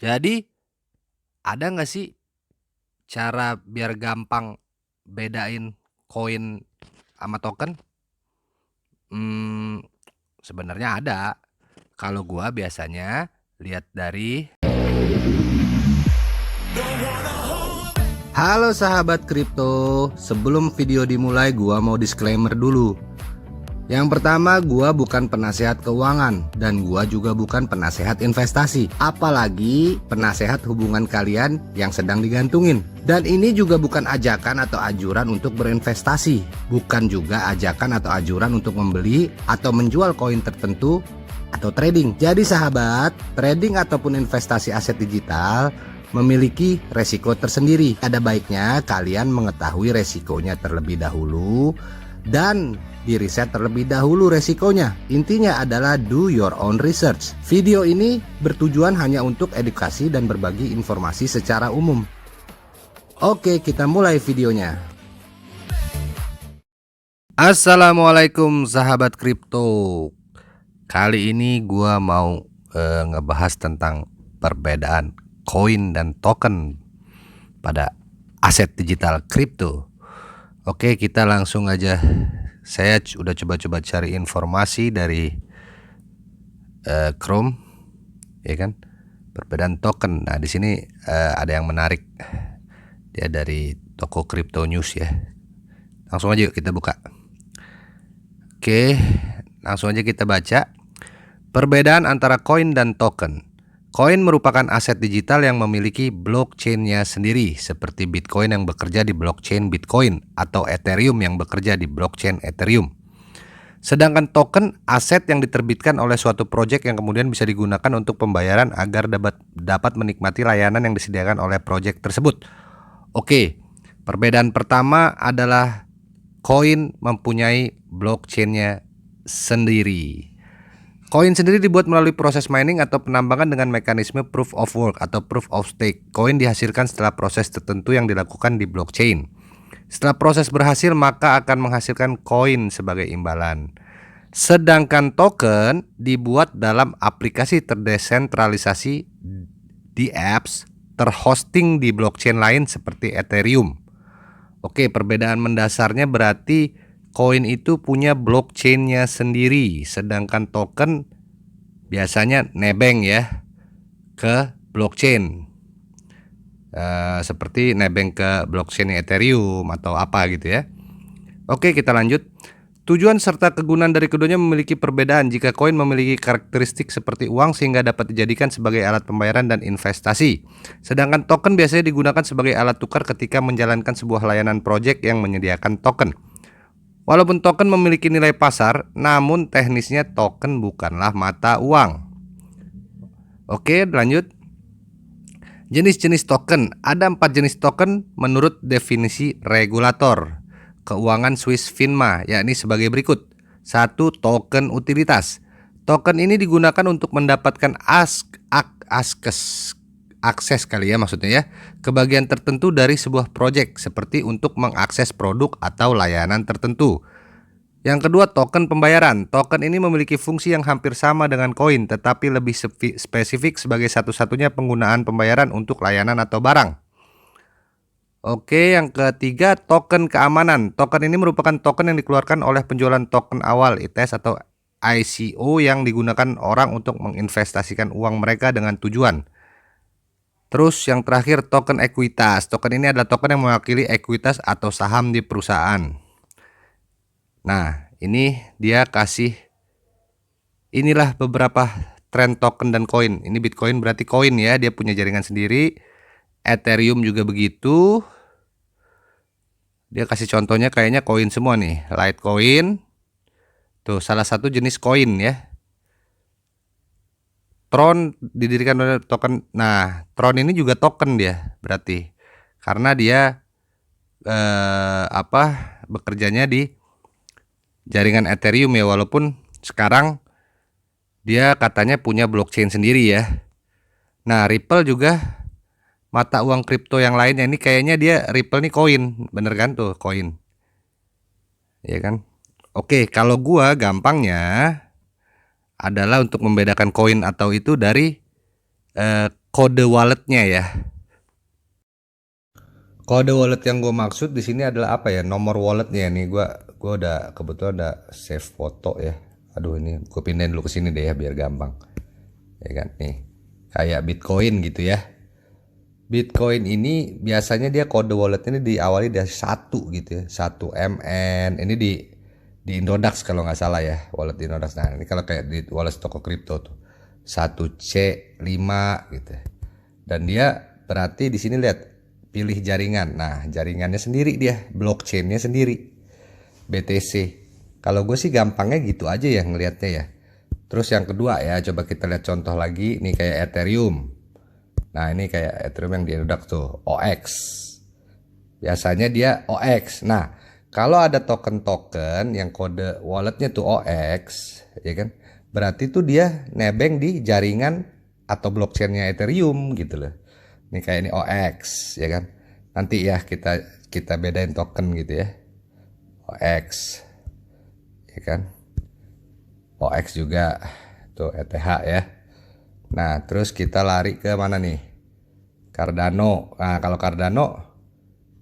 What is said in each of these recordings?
Jadi ada nggak sih cara biar gampang bedain koin sama token? Mmm, Sebenarnya ada. Kalau gua biasanya lihat dari Halo sahabat kripto, sebelum video dimulai gua mau disclaimer dulu. Yang pertama, gua bukan penasehat keuangan dan gua juga bukan penasehat investasi, apalagi penasehat hubungan kalian yang sedang digantungin. Dan ini juga bukan ajakan atau anjuran untuk berinvestasi, bukan juga ajakan atau anjuran untuk membeli atau menjual koin tertentu atau trading. Jadi sahabat, trading ataupun investasi aset digital memiliki resiko tersendiri. Ada baiknya kalian mengetahui resikonya terlebih dahulu dan diriset terlebih dahulu resikonya. Intinya adalah do your own research. Video ini bertujuan hanya untuk edukasi dan berbagi informasi secara umum. Oke, kita mulai videonya. Assalamualaikum sahabat kripto. Kali ini gua mau ngebahas tentang perbedaan koin dan token pada aset digital kripto. Oke, kita langsung aja. Saya udah coba-coba cari informasi dari Chrome, ya kan? Perbedaan token. Nah, di sini ada yang menarik. Dia dari toko Crypto News ya. Langsung aja yuk kita buka. Oke, langsung aja kita baca. Perbedaan antara koin dan token. Koin merupakan aset digital yang memiliki blockchain-nya sendiri, seperti Bitcoin yang bekerja di blockchain Bitcoin atau Ethereum yang bekerja di blockchain Ethereum. Sedangkan token, aset yang diterbitkan oleh suatu proyek yang kemudian bisa digunakan untuk pembayaran agar dapat menikmati layanan yang disediakan oleh proyek tersebut. Oke, perbedaan pertama adalah koin mempunyai blockchain-nya sendiri. Koin sendiri dibuat melalui proses mining atau penambangan dengan mekanisme proof of work atau proof of stake. Koin dihasilkan setelah proses tertentu yang dilakukan di blockchain. Setelah proses berhasil, maka akan menghasilkan koin sebagai imbalan. Sedangkan token dibuat dalam aplikasi terdesentralisasi di apps terhosting di blockchain lain seperti Ethereum. Oke, perbedaan mendasarnya berarti koin itu punya blockchain-nya sendiri, sedangkan token biasanya nebeng ya ke blockchain, seperti nebeng ke blockchain Ethereum atau apa gitu ya. Oke, kita lanjut. Tujuan serta kegunaan dari keduanya memiliki perbedaan. Jika koin memiliki karakteristik seperti uang sehingga dapat dijadikan sebagai alat pembayaran dan investasi. Sedangkan token biasanya digunakan sebagai alat tukar ketika menjalankan sebuah layanan proyek yang menyediakan token. Walaupun token memiliki nilai pasar, namun teknisnya token bukanlah mata uang. Oke, lanjut. Jenis-jenis token. Ada 4 jenis token menurut definisi regulator keuangan Swiss FINMA, yakni sebagai berikut. 1. Token utilitas. Token ini digunakan untuk mendapatkan akses kali ya maksudnya ya, ke bagian tertentu dari sebuah proyek, seperti untuk mengakses produk atau layanan tertentu. Yang kedua, token pembayaran. Token ini memiliki fungsi yang hampir sama dengan koin, tetapi lebih spesifik sebagai satu-satunya penggunaan pembayaran untuk layanan atau barang. Oke, yang ketiga, token keamanan. Token ini merupakan token yang dikeluarkan oleh penjualan token awal (ITS) atau ICO yang digunakan orang untuk menginvestasikan uang mereka dengan tujuan. Terus yang terakhir, token ekuitas. Token ini adalah token yang mewakili ekuitas atau saham di perusahaan. Nah, ini dia kasih, inilah beberapa tren token dan koin. Ini Bitcoin berarti koin ya, dia punya jaringan sendiri. Ethereum juga begitu. Dia kasih contohnya kayaknya koin semua nih. Litecoin. Tuh salah satu jenis koin ya. Tron didirikan oleh token. Nah, Tron ini juga token dia berarti. Karena dia bekerjanya di jaringan Ethereum ya, walaupun sekarang dia katanya punya blockchain sendiri ya. Nah, Ripple juga mata uang kripto yang lainnya. Ini kayaknya dia Ripple nih koin, bener kan tuh koin, ya kan? Oke, kalau gua gampangnya adalah untuk membedakan koin atau itu dari kode walletnya ya. Kode wallet yang gue maksud di sini adalah apa ya? Nomor walletnya nih. Gue udah kebetulan udah save foto ya. Aduh, ini gue pindahin dulu ke sini deh ya biar gampang. Ya kan nih. Kayak Bitcoin gitu ya. Bitcoin ini biasanya dia kode walletnya ini diawali dari 1 gitu ya. 1 MN. Ini di Indodax kalau nggak salah ya, wallet di Indodax. Nah, ini kalau kayak di wallet toko kripto tuh 1C5 gitu. Dan dia berarti di sini lihat pilih jaringan. Nah, jaringannya sendiri dia, blockchainnya sendiri, BTC. Kalau gue sih gampangnya gitu aja ya ngelihatnya ya. Terus yang kedua ya, coba kita lihat contoh lagi. Ini kayak Ethereum. Nah, ini kayak Ethereum yang di Indodax tuh, OX. Biasanya dia OX. Nah, kalau ada token-token yang kode walletnya tuh OX, ya kan? Berarti tuh dia nebeng di jaringan atau blockchainnya Ethereum gitu loh. Ini kayak ini OX, ya kan? Nanti ya kita bedain token gitu ya. OX, ya kan? OX juga tuh ETH ya. Nah, terus kita lari ke mana nih? Cardano. Nah, kalau Cardano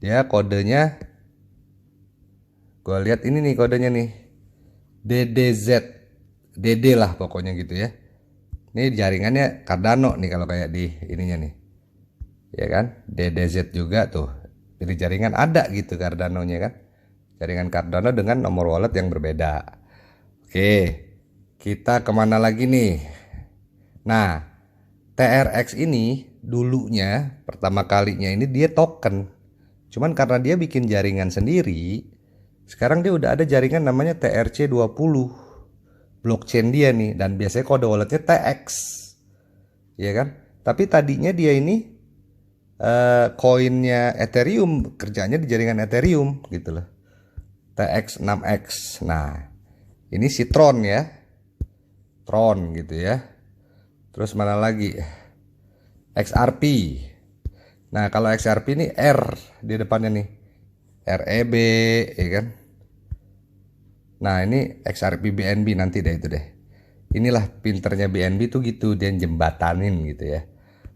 dia kodenya, gue lihat ini nih kodenya nih, DDZ, DD lah pokoknya gitu ya. Ini jaringannya Cardano nih kalau kayak di ininya nih, ya kan? DDZ juga tuh, pilih jaringan ada gitu Cardano-nya kan. Jaringan Cardano dengan nomor wallet yang berbeda. Oke, kita kemana lagi nih? Nah, TRX ini dulunya pertama kalinya ini dia token. Cuman karena dia bikin jaringan sendiri, sekarang dia udah ada jaringan namanya TRC20. Blockchain dia nih, dan biasanya kode walletnya TX. Ya kan? Tapi tadinya dia ini koinnya Ethereum, kerjanya di jaringan Ethereum gitu loh. TX6X. Nah, ini si Tron ya. Tron gitu ya. Terus mana lagi? XRP. Nah, kalau XRP ini R di depannya nih. REB, ya kan? Nah, ini XRP BNB nanti deh itu deh. Inilah pinternya BNB tuh gitu, dia jembatanin gitu ya.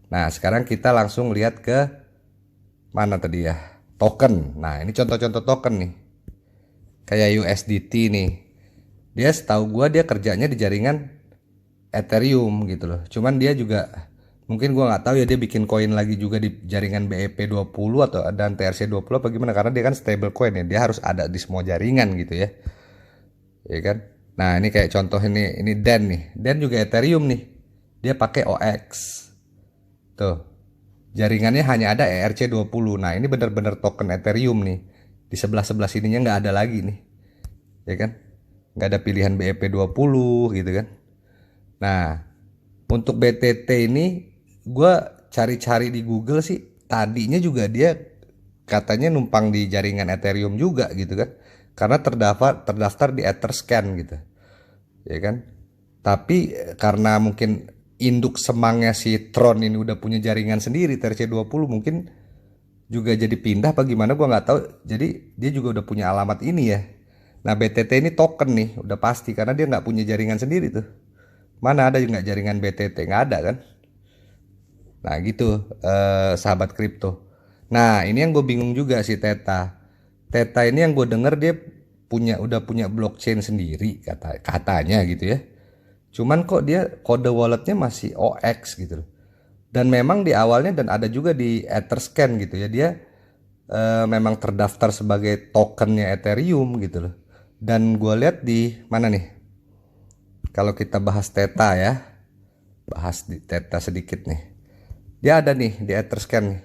Nah, sekarang kita langsung lihat ke mana tadi ya? Token. Nah, ini contoh-contoh token nih. Kayak USDT nih. Dia setahu gua dia kerjanya di jaringan Ethereum gitu loh. Cuman dia juga mungkin gua nggak tahu ya, dia bikin koin lagi juga di jaringan BEP20 atau dan TRC20 apa gimana, karena dia kan stable coin ya. Dia harus ada di semua jaringan gitu ya. Ya kan? Nah, ini kayak contoh ini Dan nih. Dan juga Ethereum nih. Dia pakai OX. Tuh. Jaringannya hanya ada ERC20. Nah, ini benar-benar token Ethereum nih. Di sebelah-sebelah sininya nggak ada lagi nih. Ya kan? Nggak ada pilihan BEP20 gitu kan. Nah, untuk BTT ini gue cari-cari di Google sih. Tadinya juga dia katanya numpang di jaringan Ethereum juga gitu kan. Karena terdaftar di Etherscan gitu. Ya kan? Tapi karena mungkin induk semangnya si Tron ini udah punya jaringan sendiri TRC20, mungkin juga jadi pindah apa gimana gua nggak tahu. Jadi dia juga udah punya alamat ini ya. Nah, BTT ini token nih udah pasti karena dia nggak punya jaringan sendiri tuh. Mana ada nggak jaringan BTT, nggak ada kan? Nah gitu, sahabat kripto. Nah, ini yang gue bingung juga si Teta. Teta ini yang gue denger dia udah punya blockchain sendiri katanya gitu ya. Cuman kok dia kode walletnya masih OX gitu loh. Dan memang di awalnya dan ada juga di Etherscan gitu ya, dia memang terdaftar sebagai tokennya Ethereum gitu loh. Dan gue lihat di mana nih? Kalau kita bahas Theta ya, bahas di Theta sedikit nih. Dia ada nih di Etherscan nih.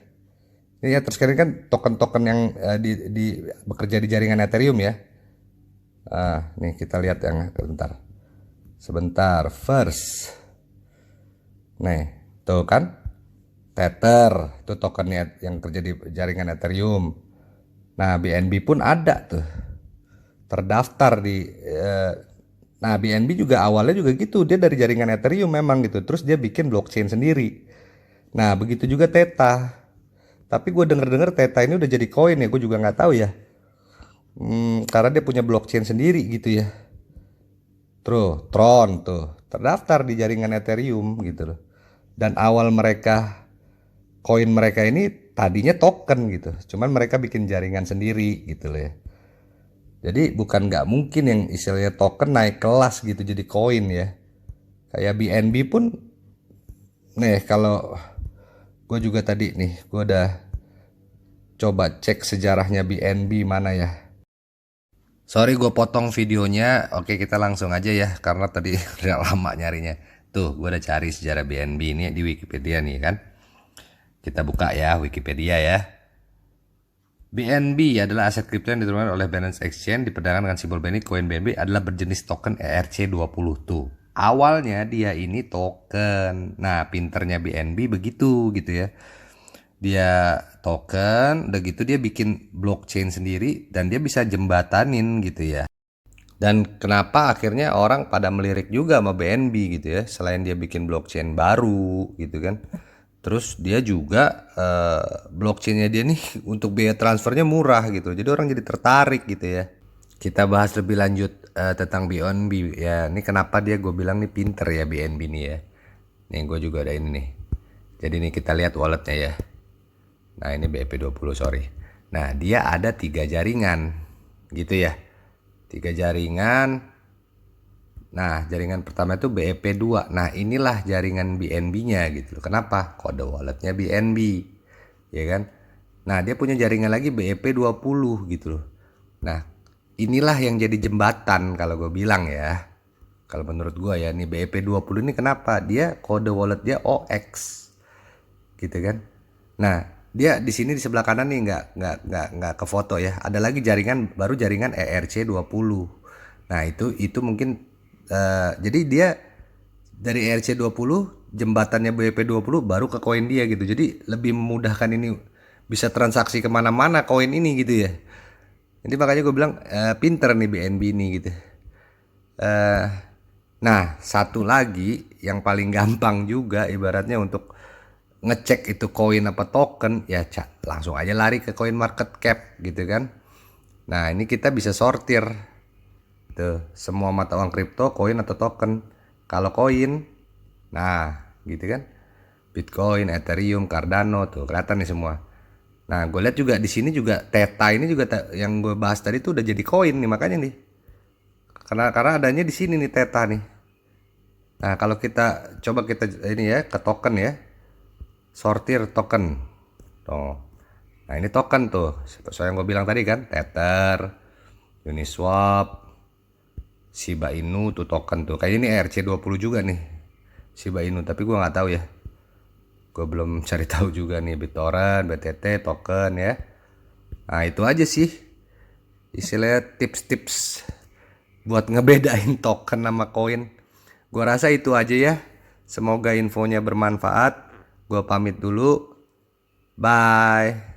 Ini Etherscan ini kan token-token yang bekerja di jaringan Ethereum ya. Nih kita lihat yang sebentar first. Nih, tuh kan Tether, itu tokennya yang kerja di jaringan Ethereum. Nah, BNB pun ada tuh. Terdaftar di nah, BNB juga awalnya juga gitu, dia dari jaringan Ethereum memang gitu. Terus dia bikin blockchain sendiri. Nah, begitu juga Theta. Tapi gue denger-denger Theta ini udah jadi koin ya, gue juga nggak tahu ya. Karena dia punya blockchain sendiri gitu ya. Terus Tron tuh terdaftar di jaringan Ethereum gitu loh. Dan awal mereka, koin mereka ini tadinya token gitu, cuman mereka bikin jaringan sendiri gitu loh ya. Jadi bukan nggak mungkin yang istilahnya token naik kelas gitu jadi koin ya. Kayak BNB pun, nih kalau gue juga tadi nih, gue udah coba cek sejarahnya BNB mana ya. Sorry gue potong videonya, oke kita langsung aja ya, karena tadi udah lama nyarinya. Tuh, gue udah cari sejarah BNB ini di Wikipedia nih kan. Kita buka ya Wikipedia ya. BNB adalah aset kripto yang diterima oleh Binance Exchange, diperdagangkan dengan simbol BNB. Koin BNB adalah berjenis token ERC20 tuh. Awalnya dia ini token. Nah, pinternya BNB begitu gitu ya. Dia token, udah gitu dia bikin blockchain sendiri dan dia bisa jembatanin gitu ya. Dan kenapa akhirnya orang pada melirik juga sama BNB gitu ya, selain dia bikin blockchain baru gitu kan. Terus dia juga blockchainnya dia nih untuk biaya transfernya murah gitu. Jadi orang jadi tertarik gitu ya. Kita bahas lebih lanjut tentang BNB ya. Ini kenapa dia gue bilang nih pinter ya BNB nih ya. Nih gue juga ada ini nih. Jadi nih kita lihat walletnya ya. Nah ini BEP20 sorry. Nah dia ada 3 jaringan gitu ya. 3 jaringan. Nah, jaringan pertama itu BEP2. Nah, inilah jaringan BNB-nya gitu. Kenapa? Kode walletnya BNB. Ya kan? Nah, dia punya jaringan lagi BEP20 gitu loh. Nah, inilah yang jadi jembatan kalau gue bilang ya. Kalau menurut gue ya, nih BEP20 ini kenapa? Dia kode wallet dia OX. Gitu kan? Nah, dia di sini di sebelah kanan nih nggak ke foto ya. Ada lagi jaringan baru jaringan ERC20. Nah, itu mungkin jadi dia dari ERC20 jembatannya BP20 baru ke koin dia gitu. Jadi lebih memudahkan ini bisa transaksi kemana-mana koin ini gitu ya. Jadi makanya gue bilang pinter nih BNB ini gitu. Eh, nah satu lagi yang paling gampang juga ibaratnya untuk ngecek itu koin apa token ya langsung aja lari ke coin market cap gitu kan. Nah ini kita bisa sortir tuh semua mata uang kripto, koin atau token. Kalau koin, nah gitu kan, Bitcoin, Ethereum, Cardano tuh kelihatan nih semua. Nah gue lihat juga di sini juga Theta ini juga yang gue bahas tadi tuh udah jadi koin nih makanya nih. Karena adanya di sini nih Theta nih. Nah kalau kita coba kita ini ya ke token ya, sortir token. Tuh. Nah ini token tuh, seperti yang gue bilang tadi kan, Tether, Uniswap, Shiba Inu tuh token tuh. Kayak ini ERC20 juga nih. Shiba Inu, tapi gue nggak tahu ya. Gue belum cari tahu juga nih BitTorrent, BTT, token ya. Nah, itu aja sih. Istilahnya tips-tips buat ngebedain token sama koin. Gue rasa itu aja ya. Semoga infonya bermanfaat. Gue pamit dulu. Bye.